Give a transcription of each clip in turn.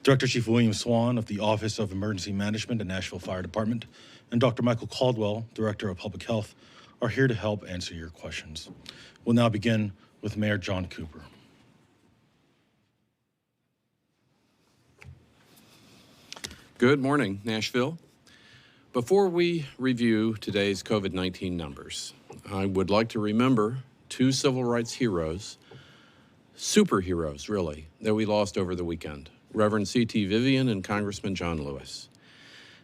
Director Chief William Swan of the Office of Emergency Management at Nashville Fire Department and Dr. Michael Caldwell, Director of Public Health, are here to help answer your questions. We'll now begin with Mayor John Cooper. Good morning, Nashville. Before we review today's COVID-19 numbers, I would like to remember two civil rights heroes, superheroes really, that we lost over the weekend, Reverend C.T. Vivian and Congressman John Lewis.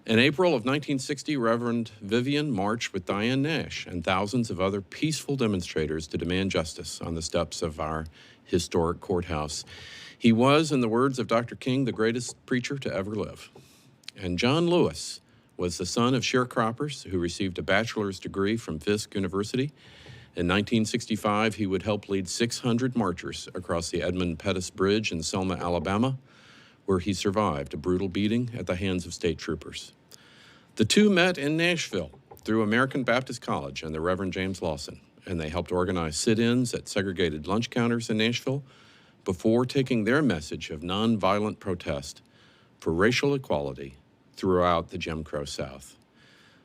In April of 1960, Reverend Vivian marched with Diane Nash and thousands of other peaceful demonstrators to demand justice on the steps of our historic courthouse. He was, in the words of Dr. King, the greatest preacher to ever live. And John Lewis was the son of sharecroppers who received a bachelor's degree from Fisk University. In 1965, he would help lead 600 marchers across the Edmund Pettus Bridge in Selma, Alabama, where he survived a brutal beating at the hands of state troopers. The two met in Nashville through American Baptist College and the Reverend James Lawson, and they helped organize sit-ins at segregated lunch counters in Nashville before taking their message of nonviolent protest for racial equality throughout the Jim Crow South.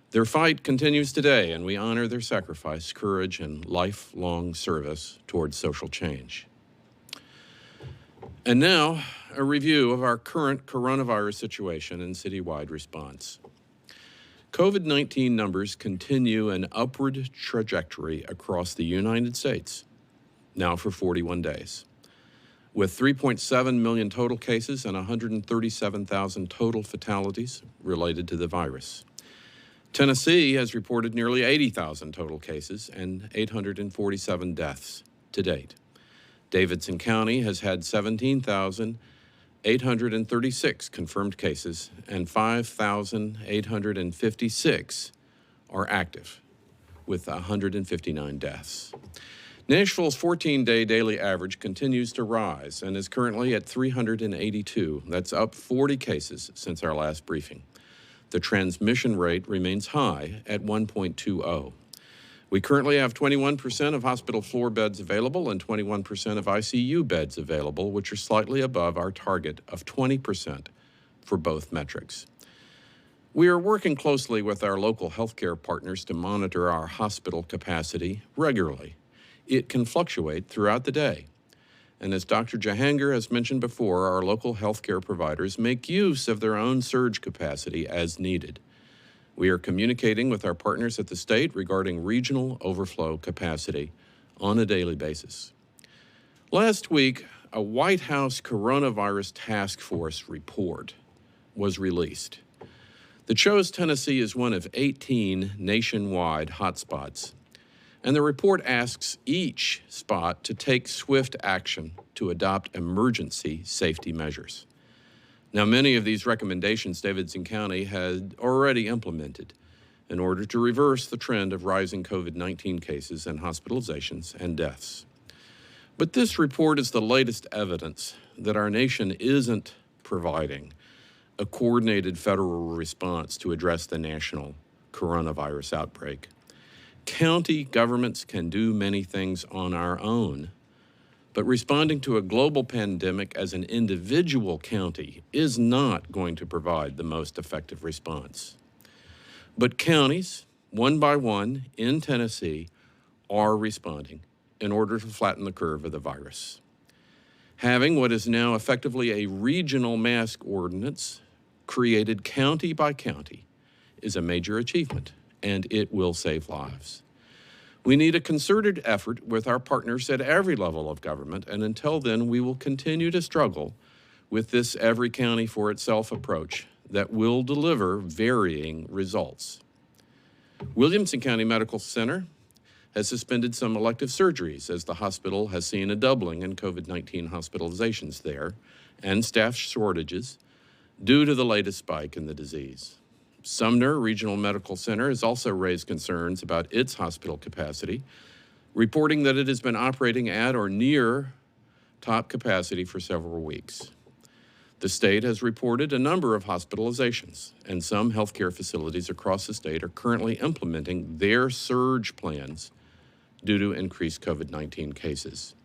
Their fight continues today, and we honor their sacrifice, courage, and lifelong service towards social change. And now, a review of our current coronavirus situation and citywide response. COVID-19 numbers continue an upward trajectory across the United States, now for 41 days. With 3.7 million total cases and 137,000 total fatalities related to the virus. Tennessee has reported nearly 80,000 total cases and 847 deaths to date. Davidson County has had 17,836 confirmed cases and 5,856 are active, with 159 deaths. Nashville's 14-day daily average continues to rise and is currently at 382. That's up 40 cases since our last briefing. The transmission rate remains high at 1.20. We currently have 21% of hospital floor beds available and 21% of ICU beds available, which are slightly above our target of 20% for both metrics. We are working closely with our local healthcare partners to monitor our hospital capacity regularly. It can fluctuate throughout the day. And as Dr. Jahangir has mentioned before, our local healthcare providers make use of their own surge capacity as needed. We are communicating with our partners at the state regarding regional overflow capacity on a daily basis. Last week, a White House coronavirus task force report was released that shows Tennessee is one of 18 nationwide hotspots. And the report asks each spot to take swift action to adopt emergency safety measures. Now, many of these recommendations Davidson County had already implemented in order to reverse the trend of rising COVID-19 cases and hospitalizations and deaths. But this report is the latest evidence that our nation isn't providing a coordinated federal response to address the national coronavirus outbreak. County governments can do many things on our own, but responding to a global pandemic as an individual county is not going to provide the most effective response. But counties, one by one in Tennessee, are responding in order to flatten the curve of the virus. Having what is now effectively a regional mask ordinance created county by county is a major achievement, and it will save lives. We need a concerted effort with our partners at every level of government, and until then, we will continue to struggle with this every county for itself approach that will deliver varying results. Williamson County Medical Center has suspended some elective surgeries as the hospital has seen a doubling in COVID-19 hospitalizations there and staff shortages due to the latest spike in the disease. Sumner Regional Medical Center has also raised concerns about its hospital capacity, reporting that it has been operating at or near top capacity for several weeks. The state has reported a number of hospitalizations, and some healthcare facilities across the state are currently implementing their surge plans due to increased COVID-19 cases.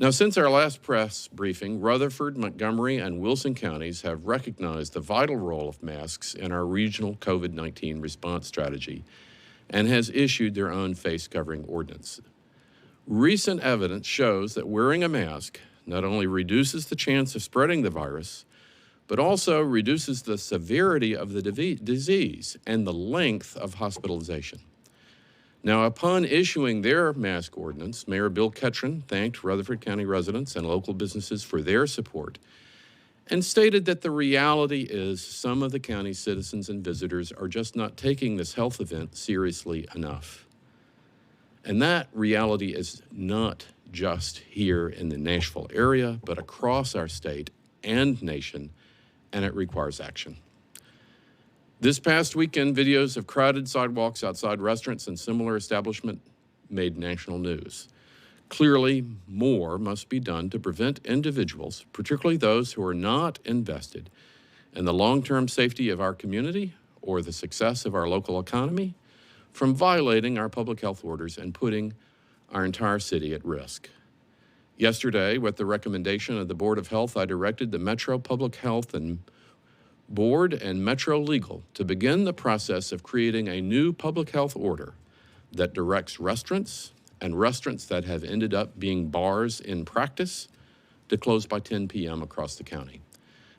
Now, since our last press briefing, Rutherford, Montgomery, and Wilson counties have recognized the vital role of masks in our regional COVID-19 response strategy and has issued their own face covering ordinance. Recent evidence shows that wearing a mask not only reduces the chance of spreading the virus, but also reduces the severity of the disease and the length of hospitalization. Now, upon issuing their mask ordinance, Mayor Bill Ketron thanked Rutherford County residents and local businesses for their support and stated that the reality is some of the county's citizens and visitors are just not taking this health event seriously enough. And that reality is not just here in the Nashville area, but across our state and nation, and it requires action. This past weekend, videos of crowded sidewalks outside restaurants and similar establishments made national news. Clearly, more must be done to prevent individuals, particularly those who are not invested in the long-term safety of our community or the success of our local economy, from violating our public health orders and putting our entire city at risk. Yesterday, with the recommendation of the Board of Health, I directed the Metro Public Health and Board and Metro Legal to begin the process of creating a new public health order that directs restaurants and restaurants that have ended up being bars in practice to close by 10 p.m. across the county,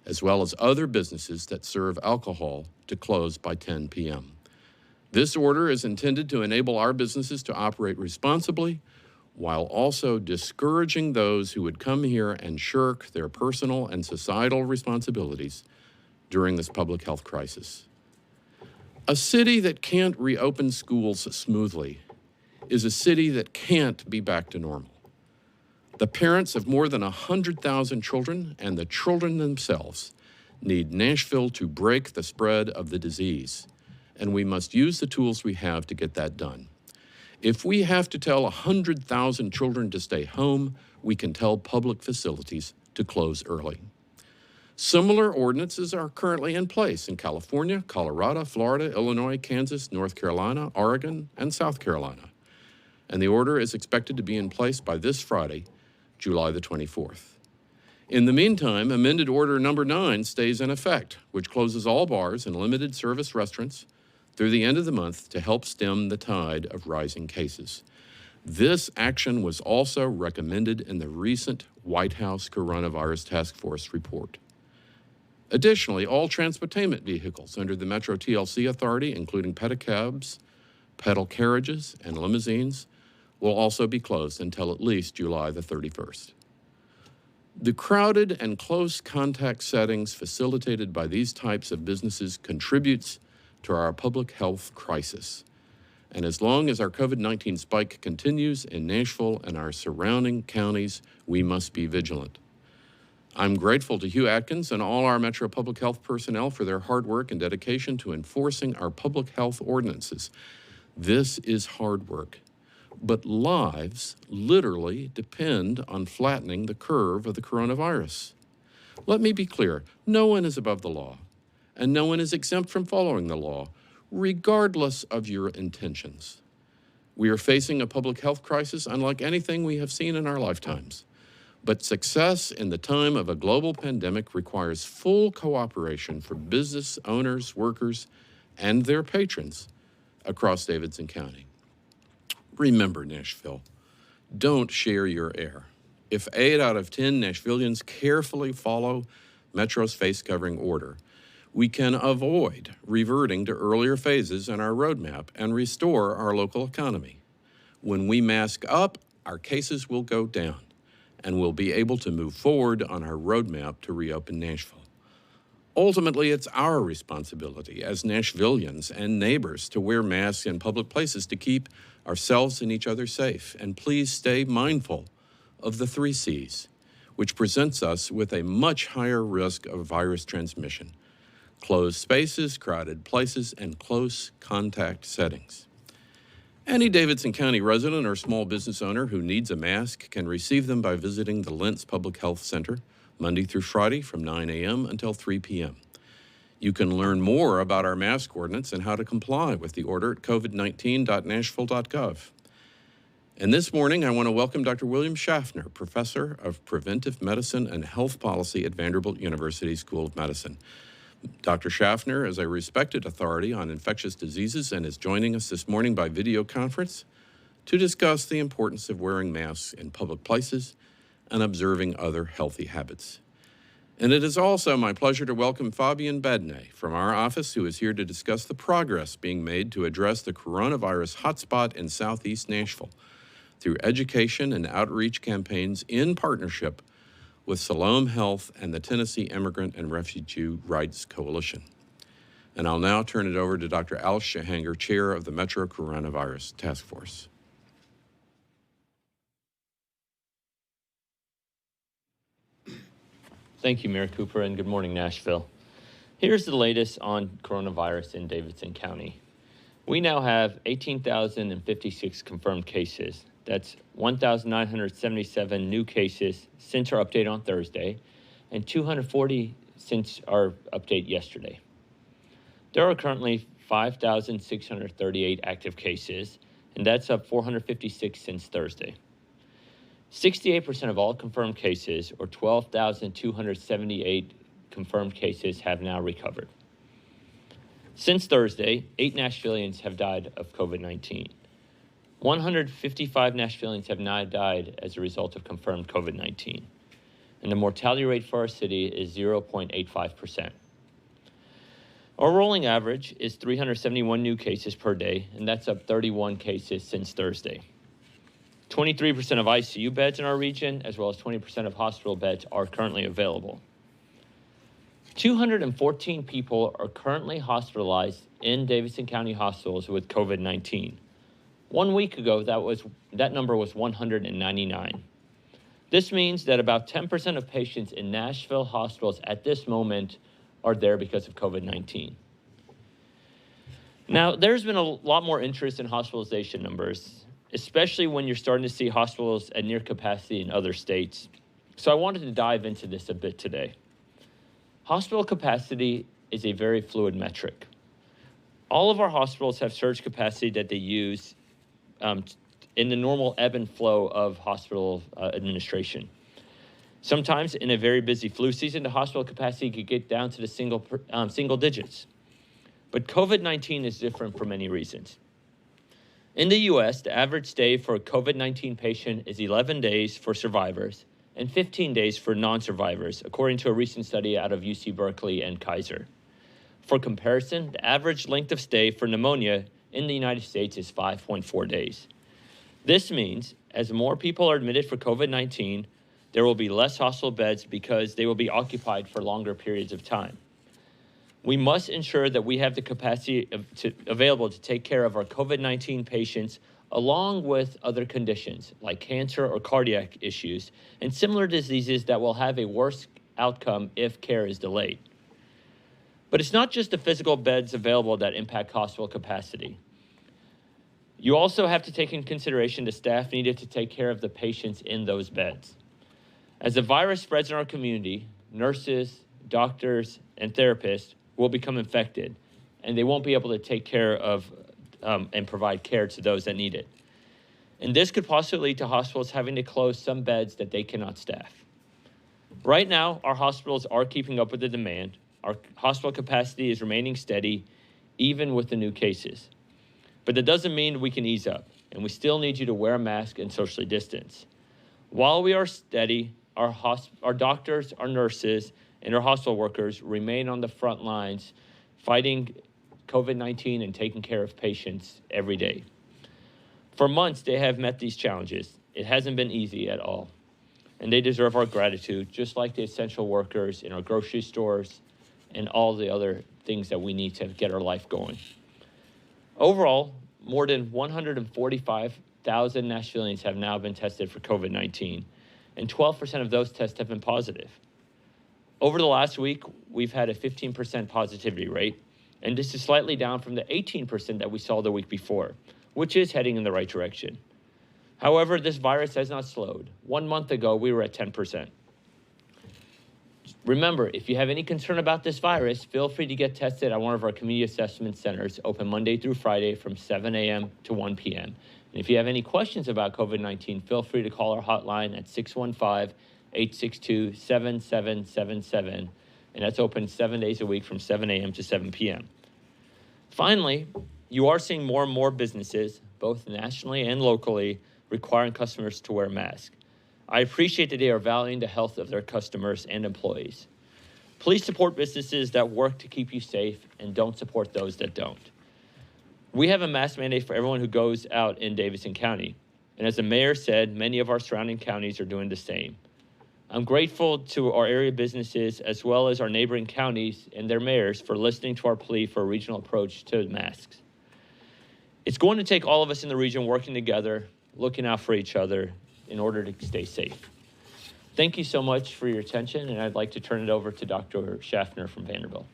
as well as other businesses that serve alcohol to close by 10 p.m. This order is intended to enable our businesses to operate responsibly while also discouraging those who would come here and shirk their personal and societal responsibilities during this public health crisis. A city that can't reopen schools smoothly is a city that can't be back to normal. The parents of more than 100,000 children and the children themselves need Nashville to break the spread of the disease, and we must use the tools we have to get that done. If we have to tell 100,000 children to stay home, we can tell public facilities to close early. Similar ordinances are currently in place in California, Colorado, Florida, Illinois, Kansas, North Carolina, Oregon, and South Carolina. And the order is expected to be in place by this Friday, July the 24th. In the meantime, amended order number 9 stays in effect, which closes all bars and limited service restaurants through the end of the month to help stem the tide of rising cases. This action was also recommended in the recent White House Coronavirus Taskforce report. Additionally, all transportation vehicles under the Metro TLC Authority, including pedicabs, pedal carriages, and limousines, will also be closed until at least July the 31st. The crowded and close contact settings facilitated by these types of businesses contributes to our public health crisis. And as long as our COVID-19 spike continues in Nashville and our surrounding counties, we must be vigilant. I'm grateful to Hugh Atkins and all our Metro Public Health personnel for their hard work and dedication to enforcing our public health ordinances. This is hard work, but lives literally depend on flattening the curve of the coronavirus. Let me be clear, no one is above the law, and no one is exempt from following the law, regardless of your intentions. We are facing a public health crisis unlike anything we have seen in our lifetimes. But success in the time of a global pandemic requires full cooperation from business owners, workers, and their patrons across Davidson County. Remember, Nashville, don't share your air. If 8 out of 10 Nashvillians carefully follow Metro's face covering order, we can avoid reverting to earlier phases in our roadmap and restore our local economy. When we mask up, our cases will go down, and we'll be able to move forward on our roadmap to reopen Nashville. Ultimately, it's our responsibility as Nashvillians and neighbors to wear masks in public places to keep ourselves and each other safe. And please stay mindful of the 3 C's, which presents us with a much higher risk of virus transmission: closed spaces, crowded places, and close contact settings. Any Davidson County resident or small business owner who needs a mask can receive them by visiting the Lentz Public Health Center Monday through Friday from 9 a.m. until 3 p.m. You can learn more about our mask ordinance and how to comply with the order at covid19.nashville.gov. And this morning, I want to welcome Dr. William Schaffner, Professor of Preventive Medicine and Health Policy at Vanderbilt University School of Medicine. Dr. Schaffner is a respected authority on infectious diseases and is joining us this morning by video conference to discuss the importance of wearing masks in public places and observing other healthy habits. And it is also my pleasure to welcome Fabian Badney from our office, who is here to discuss the progress being made to address the coronavirus hotspot in Southeast Nashville through education and outreach campaigns in partnership with Siloam Health and the Tennessee Immigrant and Refugee Rights Coalition. And I'll now turn it over to Dr. Alice Shahanger, Chair of the Metro Coronavirus Task Force. Thank you, Mayor Cooper, and good morning, Nashville. Here's the latest on coronavirus in Davidson County. We now have 18,056 confirmed cases. That's 1,977 new cases since our update on Thursday, and 240 since our update yesterday. There are currently 5,638 active cases, and that's up 456 since Thursday. 68% of all confirmed cases, or 12,278 confirmed cases, have now recovered. Since Thursday, 8 Nashvillians have died of COVID-19. 155 Nashvillians have now died as a result of confirmed COVID-19. And the mortality rate for our city is 0.85%. Our rolling average is 371 new cases per day, and that's up 31 cases since Thursday. 23% of ICU beds in our region, as well as 20% of hospital beds, are currently available. 214 people are currently hospitalized in Davidson County hospitals with COVID-19. 1 week ago, that number was 199. This means that about 10% of patients in Nashville hospitals at this moment are there because of COVID-19. Now, there's been a lot more interest in hospitalization numbers, especially when you're starting to see hospitals at near capacity in other states. So I wanted to dive into this a bit today. Hospital capacity is a very fluid metric. All of our hospitals have surge capacity that they use in the normal ebb and flow of hospital administration. Sometimes in a very busy flu season, the hospital capacity could get down to the single digits. But COVID-19 is different for many reasons. In the US, the average stay for a COVID-19 patient is 11 days for survivors and 15 days for non-survivors, according to a recent study out of UC Berkeley and Kaiser. For comparison, the average length of stay for pneumonia in the United States is 5.4 days. This means as more people are admitted for COVID-19, there will be less hospital beds because they will be occupied for longer periods of time. We must ensure that we have the capacity available to take care of our COVID-19 patients along with other conditions like cancer or cardiac issues and similar diseases that will have a worse outcome if care is delayed. But it's not just the physical beds available that impact hospital capacity. You also have to take in consideration the staff needed to take care of the patients in those beds. As the virus spreads in our community, nurses, doctors, and therapists will become infected, and they won't be able to take care of and provide care to those that need it. And this could possibly lead to hospitals having to close some beds that they cannot staff. Right now, our hospitals are keeping up with the demand. Our hospital capacity is remaining steady, even with the new cases. But that doesn't mean we can ease up, and we still need you to wear a mask and socially distance. While we are steady, our doctors, our nurses, and our hospital workers remain on the front lines fighting COVID-19 and taking care of patients every day. For months, they have met these challenges. It hasn't been easy at all, and they deserve our gratitude, just like the essential workers in our grocery stores and all the other things that we need to get our life going. Overall, more than 145,000 Nashvillians have now been tested for COVID-19, and 12% of those tests have been positive. Over the last week, we've had a 15% positivity rate, and this is slightly down from the 18% that we saw the week before, which is heading in the right direction. However, this virus has not slowed. 1 month ago, we were at 10%. Remember, if you have any concern about this virus, feel free to get tested at one of our community assessment centers, open Monday through Friday from 7 a.m. to 1 p.m. And if you have any questions about COVID-19, feel free to call our hotline at 615-862-7777. And that's open 7 days a week from 7 a.m. to 7 p.m. Finally, you are seeing more and more businesses, both nationally and locally, requiring customers to wear masks. I appreciate that they are valuing the health of their customers and employees. Please support businesses that work to keep you safe and don't support those that don't. We have a mask mandate for everyone who goes out in Davidson County. And as the mayor said, many of our surrounding counties are doing the same. I'm grateful to our area businesses as well as our neighboring counties and their mayors for listening to our plea for a regional approach to masks. It's going to take all of us in the region working together, looking out for each other in order to stay safe. Thank you so much for your attention, and I'd like to turn it over to Dr. Schaffner from Vanderbilt.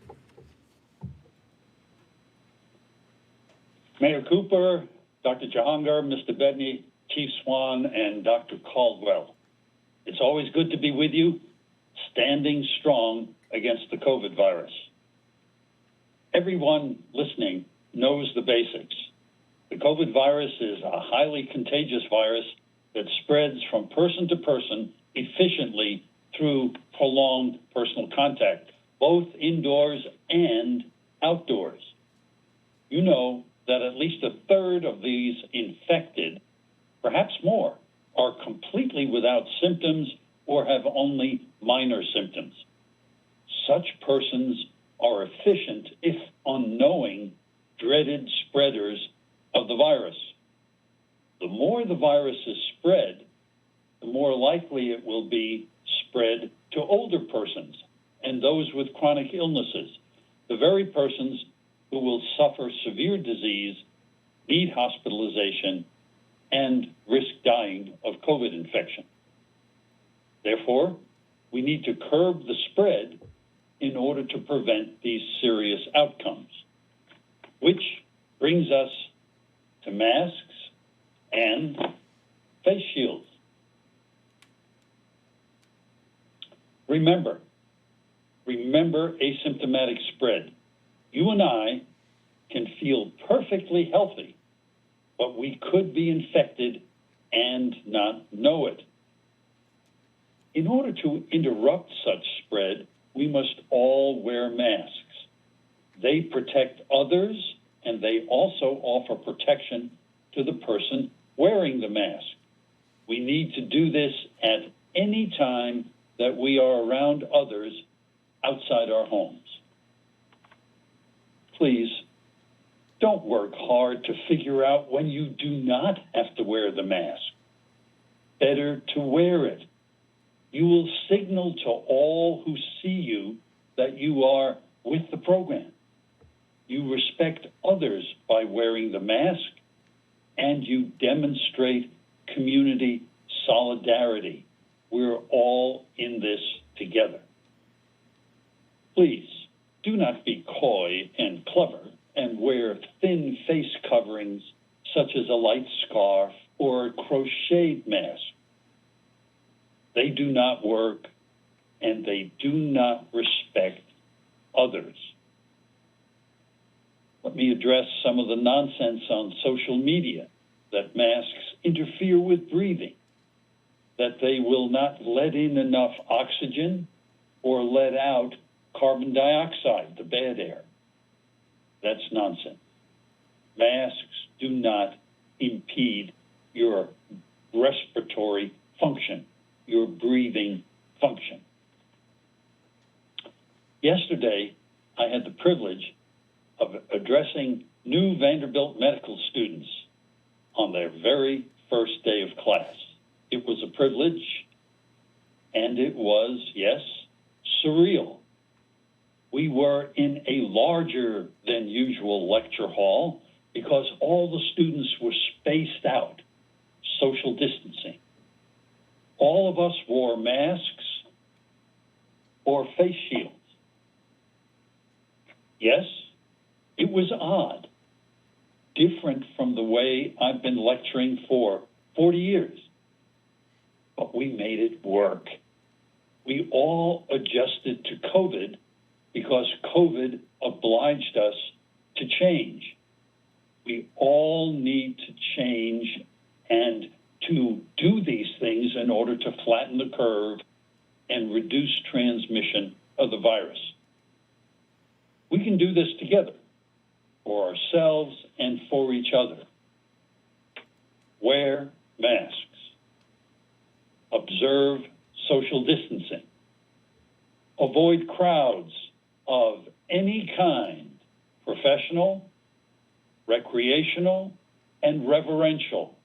Mayor Cooper, Dr. Jahangir, Mr. Bedney, Chief Swan, and Dr. Caldwell. It's always good to be with you, standing strong against the COVID virus. Everyone listening knows the basics. The COVID virus is a highly contagious virus that spreads from person to person efficiently through prolonged personal contact, both indoors and outdoors. You know that at least a third of these infected, perhaps more, are completely without symptoms or have only minor symptoms. Such persons are efficient, if unknowing, dreaded spreaders of the virus. The more the virus is spread, the more likely it will be spread to older persons and those with chronic illnesses, the very persons who will suffer severe disease, need hospitalization, and risk dying of COVID infection. Therefore, we need to curb the spread in order to prevent these serious outcomes, which brings us to masks and face shields. Remember asymptomatic spread. You and I can feel perfectly healthy, but we could be infected and not know it. In order to interrupt such spread, we must all wear masks. They protect others, and they also offer protection to the person wearing the mask. We need to do this at any time that we are around others outside our homes. Please, don't work hard to figure out when you do not have to wear the mask. Better to wear it. You will signal to all who see you that you are with the program. You respect others by wearing the mask, and you demonstrate community solidarity. We're all in this together. Please, do not be coy and clever and wear thin face coverings such as a light scarf or a crocheted mask. They do not work, and they do not respect others. Let me address some of the nonsense on social media that masks interfere with breathing, that they will not let in enough oxygen or let out carbon dioxide, the bad air. That's nonsense. Masks do not impede your respiratory function, your breathing function. Yesterday, I had the privilege of addressing new Vanderbilt medical students on their very first day of class. It was a privilege, and it was, yes, surreal. We were in a larger than usual lecture hall because all the students were spaced out, social distancing. All of us wore masks or face shields. Yes, it was odd, different from the way I've been lecturing for 40 years. But we made it work. We all adjusted to COVID because COVID obliged us to change. We all need to change and to do these things in order to flatten the curve and reduce transmission of the virus. We can do this together, for ourselves and for each other. Wear masks. Observe social distancing. Avoid crowds of any kind, professional, recreational, and reverential.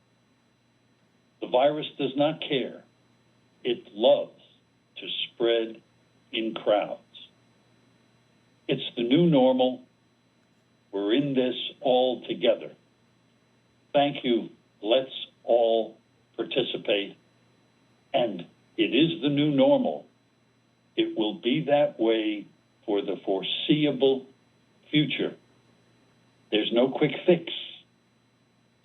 The virus does not care. It loves to spread in crowds. It's the new normal. We're in this all together. Thank you. Let's all participate. And it is the new normal. It will be that way for the foreseeable future. There's no quick fix.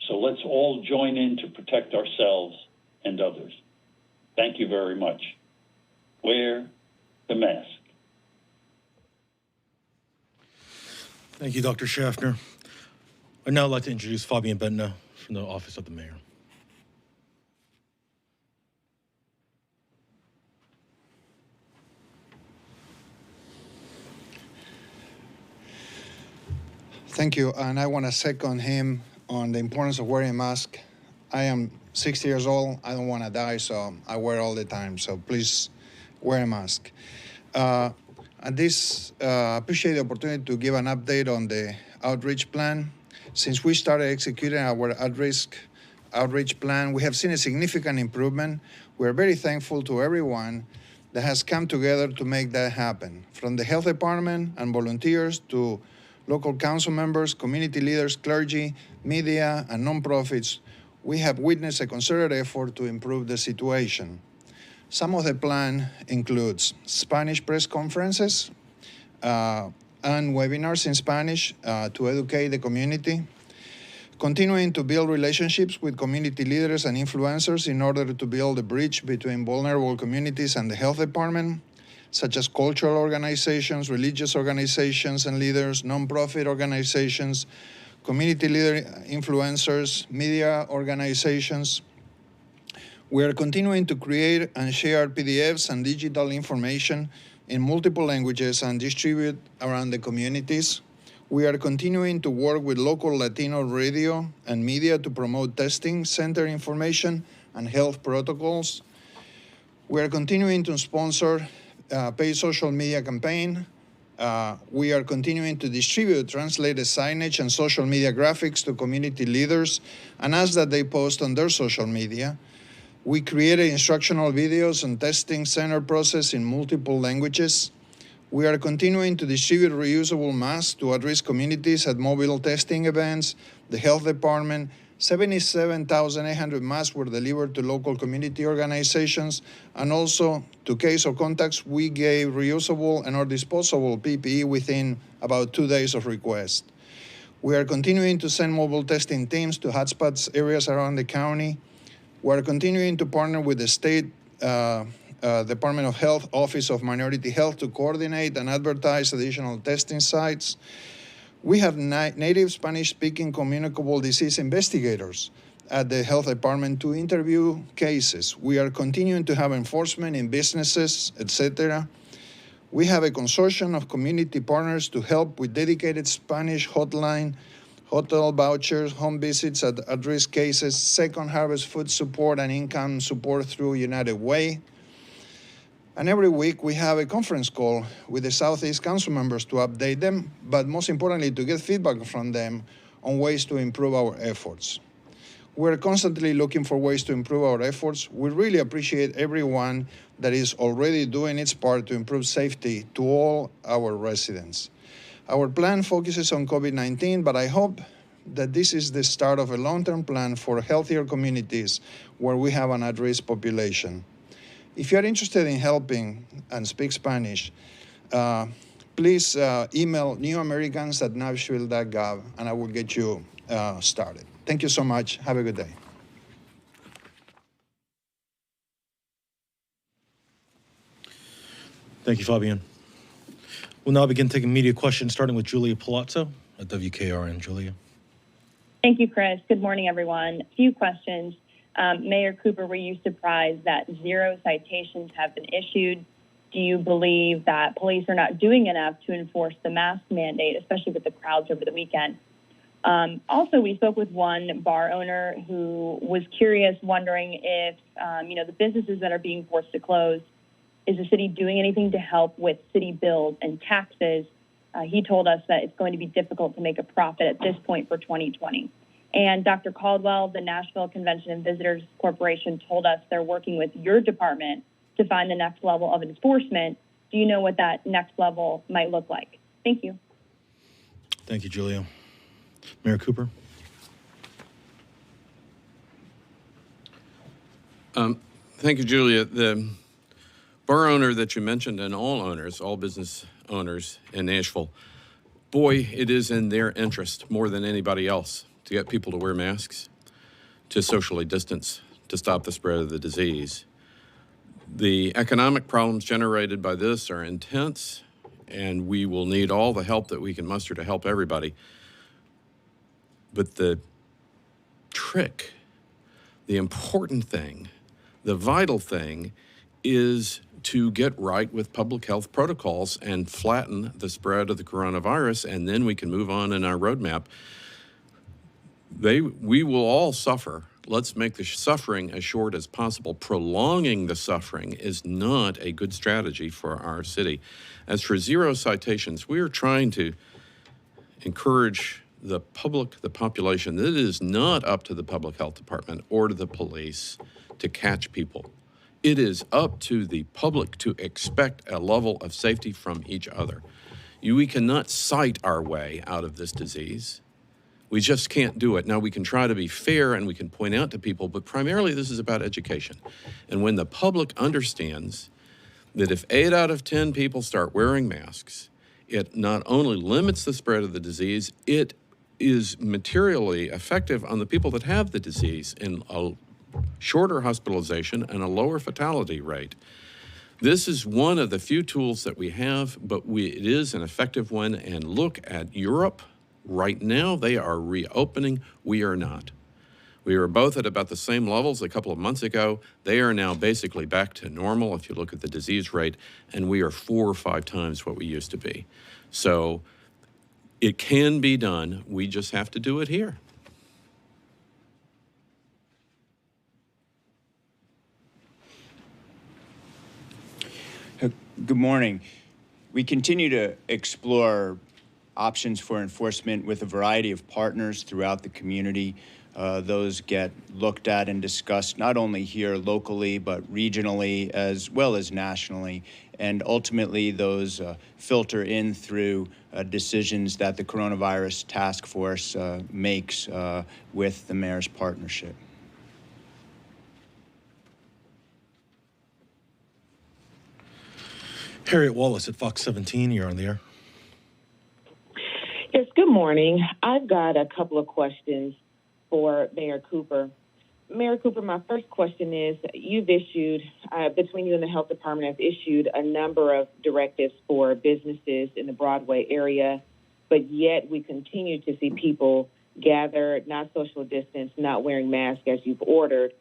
So let's all join in to protect ourselves and others. Thank you very much. Wear the mask. Thank you, Dr. Schaffner. I'd now like to introduce Fabian Bentner from the Office of the Mayor. Thank you, and I want to second him on the importance of wearing a mask. I am 60 years old. I don't want to die, so I wear it all the time. So please wear a mask. And this, appreciate the opportunity to give an update on the outreach plan. Since we started executing our outreach plan, we have seen a significant improvement. We're very thankful to everyone that has come together to make that happen, from the health department and volunteers to local council members, community leaders, clergy, media, and nonprofits. We have witnessed a concerted effort to improve the situation. Some of the plan includes Spanish press conferences and webinars in Spanish to educate the community, continuing to build relationships with community leaders and influencers in order to build a bridge between vulnerable communities and the health department, such as cultural organizations, religious organizations and leaders, nonprofit organizations, community leader influencers, media organizations. We are continuing to create and share PDFs and digital information in multiple languages and distribute around the communities. We are continuing to work with local Latino radio and media to promote testing center information and health protocols. We are continuing to sponsor paid social media campaign. We are continuing to distribute translated signage and social media graphics to community leaders and ask that they post on their social media. We created instructional videos on testing center process in multiple languages. We are continuing to distribute reusable masks to at-risk communities at mobile testing events. The health department, 77,800 masks were delivered to local community organizations, and also to case of contacts, we gave reusable and or disposable PPE within about 2 days of request. We are continuing to send mobile testing teams to hotspots areas around the county. We are continuing to partner with the state Department of Health Office of Minority Health to coordinate and advertise additional testing sites. We have native Spanish-speaking communicable disease investigators at the health department to interview cases. We are continuing to have enforcement in businesses, etc. We have a consortium of community partners to help with dedicated Spanish hotline, hotel vouchers, home visits at-risk cases, second harvest food support, and income support through United Way. And every week we have a conference call with the Southeast Council members to update them, but most importantly, to get feedback from them on ways to improve our efforts. We're constantly looking for ways to improve our efforts. We really appreciate everyone that is already doing its part to improve safety to all our residents. Our plan focuses on COVID-19, but I hope that this is the start of a long-term plan for healthier communities where we have an at-risk population. If you're interested in helping and speak Spanish, please email newamericans@nashville.gov and I will get you started. Thank you so much. Have a good day. Thank you, Fabian. We'll now begin taking media questions, starting with Julia Palazzo at WKRN. Julia. Thank you, Chris. Good morning, everyone. A few questions. Mayor Cooper, were you surprised that 0 citations have been issued? Do you believe that police are not doing enough to enforce the mask mandate, especially with the crowds over the weekend? Also, we spoke with one bar owner who was curious, wondering if, the businesses that are being forced to close, is the city doing anything to help with city bills and taxes? He told us that it's going to be difficult to make a profit at this point for 2020. And Dr. Caldwell, the Nashville Convention and Visitors Corporation, told us they're working with your department to find the next level of enforcement. Do you know what that next level might look like? Thank you. Thank you, Julia. Mayor Cooper. Thank you, Julia. The bar owner that you mentioned, and all owners, all business owners in Nashville, boy, it is in their interest more than anybody else to get people to wear masks, to socially distance, to stop the spread of the disease. The economic problems generated by this are intense, and we will need all the help that we can muster to help everybody. But the trick, the important thing, the vital thing is to get right with public health protocols and flatten the spread of the coronavirus, and then we can move on in our roadmap. We will all suffer. Let's make the suffering as short as possible. Prolonging the suffering is not a good strategy for our city. As for 0 citations, we are trying to encourage the public, the population, that it is not up to the public health department or to the police to catch people. It is up to the public to expect a level of safety from each other. We cannot cite our way out of this disease. We just can't do it. Now, we can try to be fair and we can point out to people, but primarily this is about education. And when the public understands that if 8 out of 10 people start wearing masks, it not only limits the spread of the disease, it is materially effective on the people that have the disease in a shorter hospitalization and a lower fatality rate. This is one of the few tools that we have, but it is an effective one. And look at Europe. Right now, they are reopening. We are not. We were both at about the same levels a couple of months ago. They are now basically back to normal if you look at the disease rate, and we are 4 or 5 times what we used to be. So it can be done. We just have to do it here. Good morning. We continue to explore options for enforcement with a variety of partners throughout the community. Those get looked at and discussed not only here locally, but regionally as well as nationally. And ultimately, those filter in through decisions that the Coronavirus Taskforce makes with the mayor's partnership. Harriet Wallace at Fox 17, you're on the air. Yes, good morning. I've got a couple of questions for Mayor Cooper. Mayor Cooper, my first question is, you've issued, between you and the health department, have issued a number of directives for businesses in the Broadway area, but yet we continue to see people gather, not social distance, not wearing masks as you've ordered,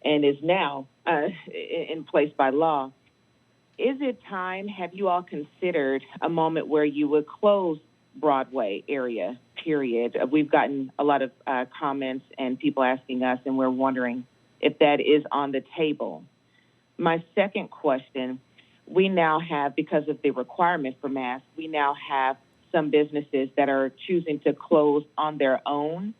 and is now in place by law. Is it time, have you all considered a moment where you would close Broadway area, period? We've gotten a lot of comments and people asking us, and we're wondering if that is on the table. My second question, we now have, because of the requirement for masks, we now have some businesses that are choosing to close on their own.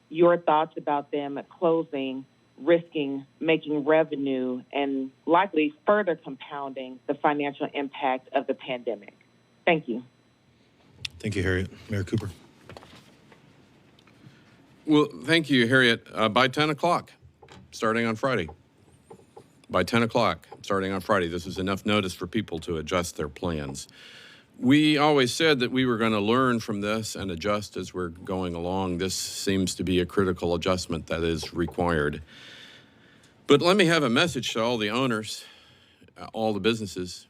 Your thoughts about them closing, risking making revenue and likely further compounding the financial impact of the pandemic? Thank you. Thank you, Harriet. Mayor Cooper. Well, thank you, Harriet. By 10 o'clock, starting on Friday. By 10 o'clock, starting on Friday. This is enough notice for people to adjust their plans. We always said that we were going to learn from this and adjust as we're going along. This seems to be a critical adjustment that is required. But let me have a message to all the owners, all the businesses.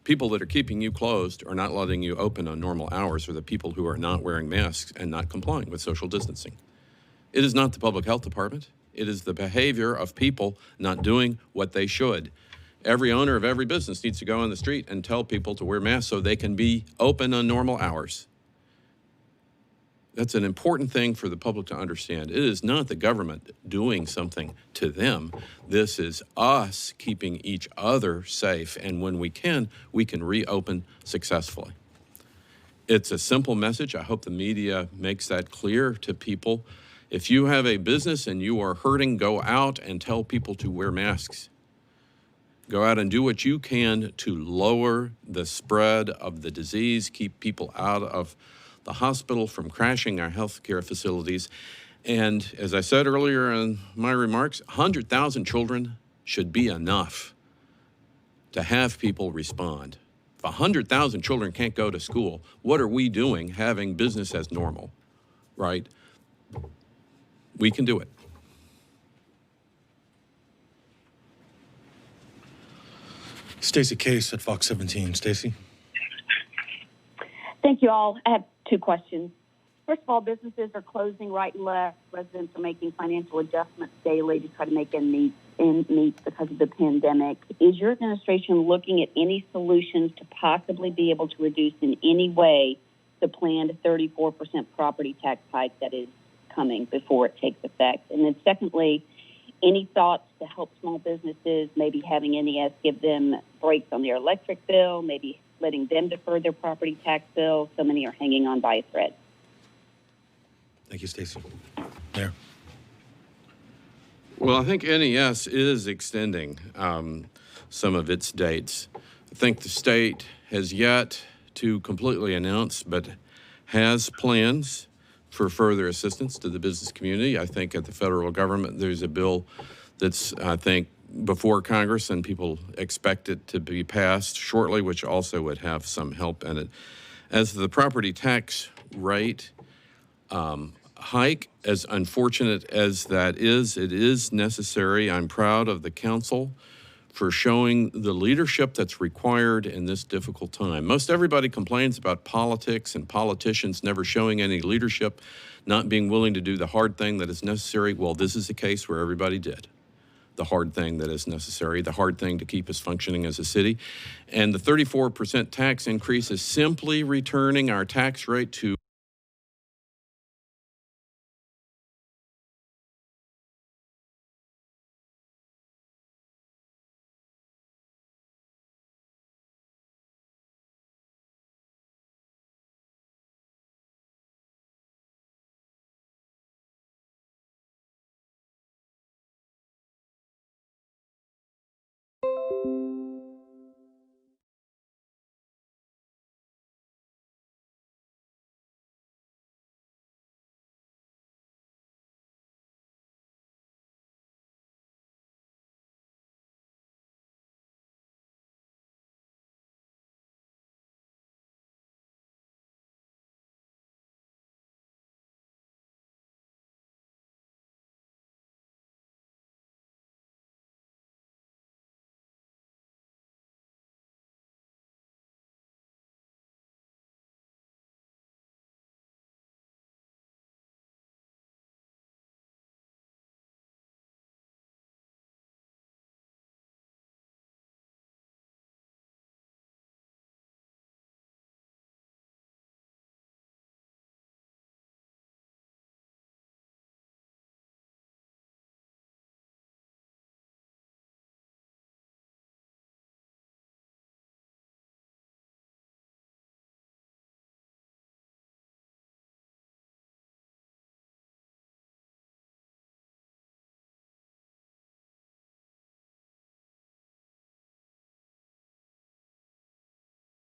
People that are keeping you closed or not letting you open on normal hours are the people who are not wearing masks and not complying with social distancing. It is not the public health department. It is the behavior of people not doing what they should. Every owner of every business needs to go on the street and tell people to wear masks so they can be open on normal hours. That's an important thing for the public to understand. It is not the government doing something to them. This is us keeping each other safe, and when we can reopen successfully. It's a simple message. I hope the media makes that clear to people. If you have a business and you are hurting, go out and tell people to wear masks. Go out and do what you can to lower the spread of the disease, keep people out of the hospital from crashing our healthcare facilities. And as I said earlier in my remarks, 100,000 children should be enough to have people respond. If 100,000 children can't go to school, what are we doing having business as normal, right? We can do it. Stacey Case at Fox 17. Stacey? Thank you all. I have two questions. First of all, businesses are closing right and left. Residents are making financial adjustments daily to try to make ends meet because of the pandemic. Is your administration looking at any solutions to possibly be able to reduce in any way the planned 34% property tax hike that is coming before it takes effect? And then secondly, any thoughts to help small businesses, maybe having NES give them breaks on their electric bill, maybe letting them defer their property tax bill? So many are hanging on by a thread. Thank you, Stacey. Mayor? Well, I think NES is extending some of its dates. I think the state has yet to completely announce, but has plans for further assistance to the business community. I think at the federal government, there's a bill that's, I think, before Congress, and people expect it to be passed shortly, which also would have some help in it. As the property tax rate hike, as unfortunate as that is, it is necessary. I'm proud of the council for showing the leadership that's required in this difficult time. Most everybody complains about politics and politicians never showing any leadership, not being willing to do the hard thing that is necessary. Well, this is a case where everybody did the hard thing that is necessary, the hard thing to keep us functioning as a city. And the 34% tax increase is simply returning our tax rate to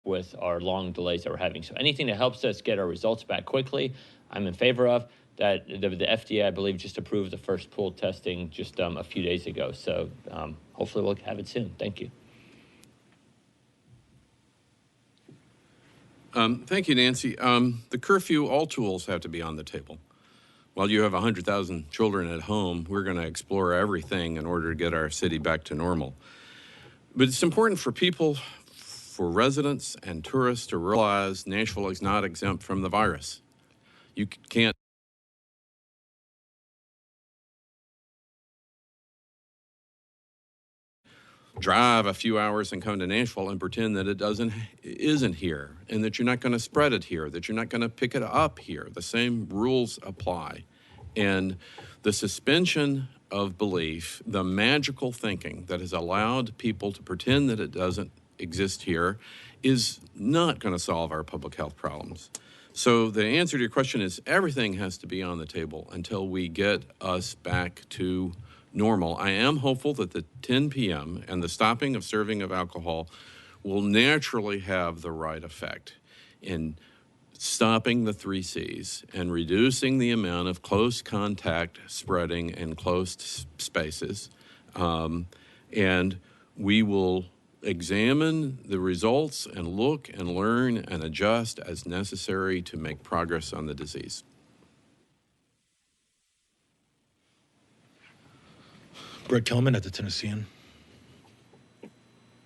with our long delays that we're having. So anything that helps us get our results back quickly, I'm in favor of. That the FDA, I believe, just approved the first pool testing just a few days ago. So hopefully we'll have it soon. Thank you. Thank you, Nancy. The curfew, all tools have to be on the table. While you have 100,000 children at home, we're going to explore everything in order to get our city back to normal. But it's important for people, for residents and tourists to realize Nashville is not exempt from the virus. You can't drive a few hours and come to Nashville and pretend that it isn't here, and that you're not going to spread it here, that you're not going to pick it up here. The same rules apply. And the suspension of belief, the magical thinking that has allowed people to pretend that it doesn't exist here, is not going to solve our public health problems. So the answer to your question is everything has to be on the table until we get us back to normal. I am hopeful that the 10 p.m. and the stopping of serving of alcohol will naturally have the right effect in stopping the 3 C's and reducing the amount of close contact spreading in closed spaces. And we will examine the results and look and learn and adjust as necessary to make progress on the disease. Brett Kelman at the Tennessean.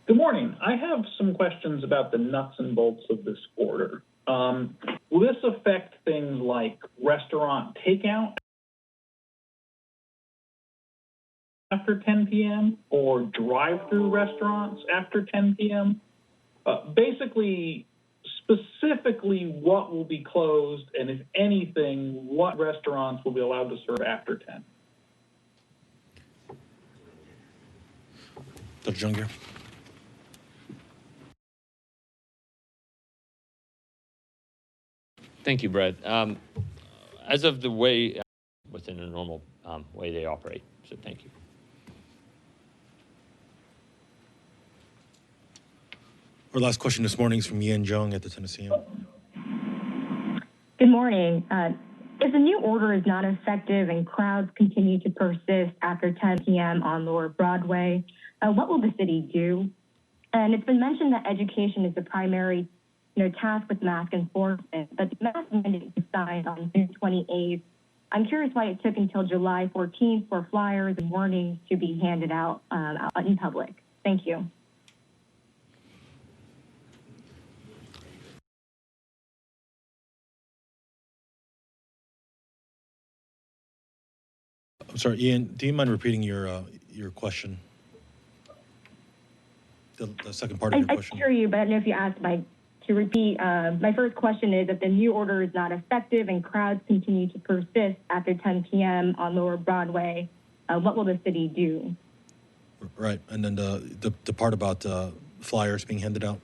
Good morning. I have some questions about the nuts and bolts of this order. Will this affect things like restaurant takeout after 10 p.m. or drive-through restaurants after 10 p.m.? Basically, specifically what will be closed, and if anything, what restaurants will be allowed to serve after 10? Dr. Jungier. Thank you, Brett. As of the way, within a normal way they operate, so thank you. Our last question this morning is from Yen Jung at the Tennessean. Good morning. If the new order is not effective and crowds continue to persist after 10 p.m. on Lower Broadway, what will the city do? And it's been mentioned that education is the primary task with mask enforcement, but the mask mandate was signed on June 28th. I'm curious why it took until July 14th for flyers and warnings to be handed out in public. Thank you. I'm sorry, Ian, do you mind repeating your question? The second part of your question. I hear you, but I don't know if you asked to repeat. My first question is, if the new order is not effective and crowds continue to persist after 10 p.m. on Lower Broadway, what will the city do? Right, and then the part about flyers being handed out.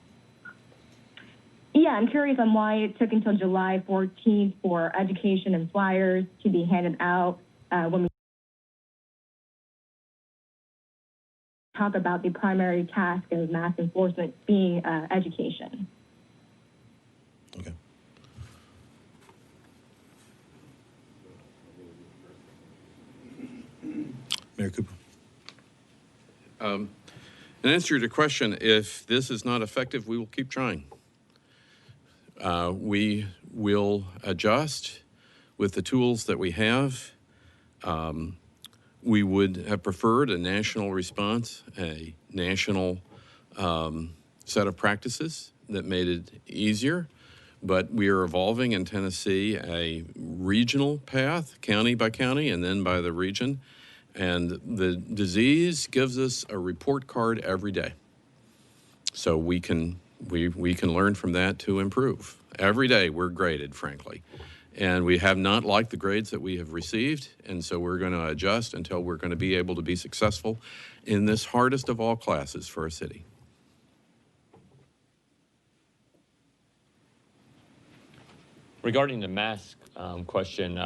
Yeah, I'm curious on why it took until July 14th for education and flyers to be handed out when we talk about the primary task of mask enforcement being education. Okay. Mayor Cooper. In answer to your question, if this is not effective, we will keep trying. We will adjust with the tools that we have. We would have preferred a national response, a national set of practices that made it easier, but we are evolving in Tennessee a regional path, county by county and then by the region, and the disease gives us a report card every day. So we can learn from that to improve. Every day we're graded, frankly. And we have not liked the grades that we have received, and so we're going to adjust until we're going to be able to be successful in this hardest of all classes for a city. Regarding the mask question,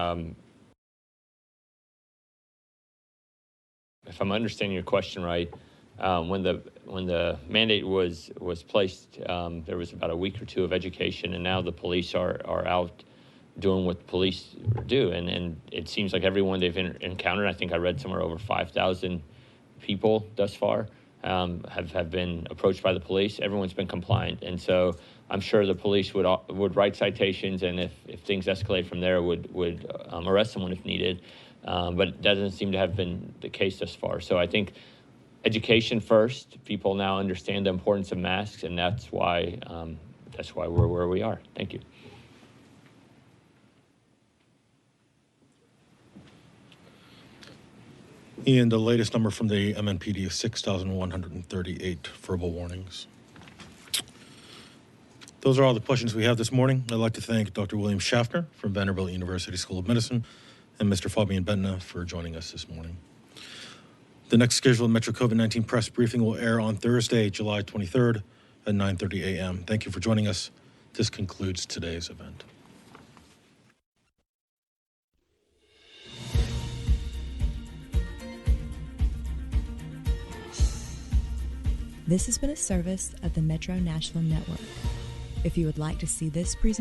if I'm understanding your question right, when the mandate was placed, there was about a week or two of education, and now the police are out doing what police do, and it seems like everyone they've encountered, I think I read somewhere over 5,000 people thus far have been approached by the police. Everyone's been compliant, and so I'm sure the police would write citations, and if things escalate from there, would arrest someone if needed. But it doesn't seem to have been the case thus far. So I think education first. People now understand the importance of masks, and that's why we're where we are. Thank you. Ian, the latest number from the MNPD is 6,138 verbal warnings. Those are all the questions we have this morning. I'd like to thank Dr. William Schaffner from Vanderbilt University School of Medicine and Mr. Fabian Bentner for joining us this morning. The next scheduled Metro COVID-19 press briefing will air on Thursday, July 23rd at 9:30 a.m. Thank you for joining us. This concludes today's event. This has been a service of the Metro Nashville Network. If you would like to see this presentation,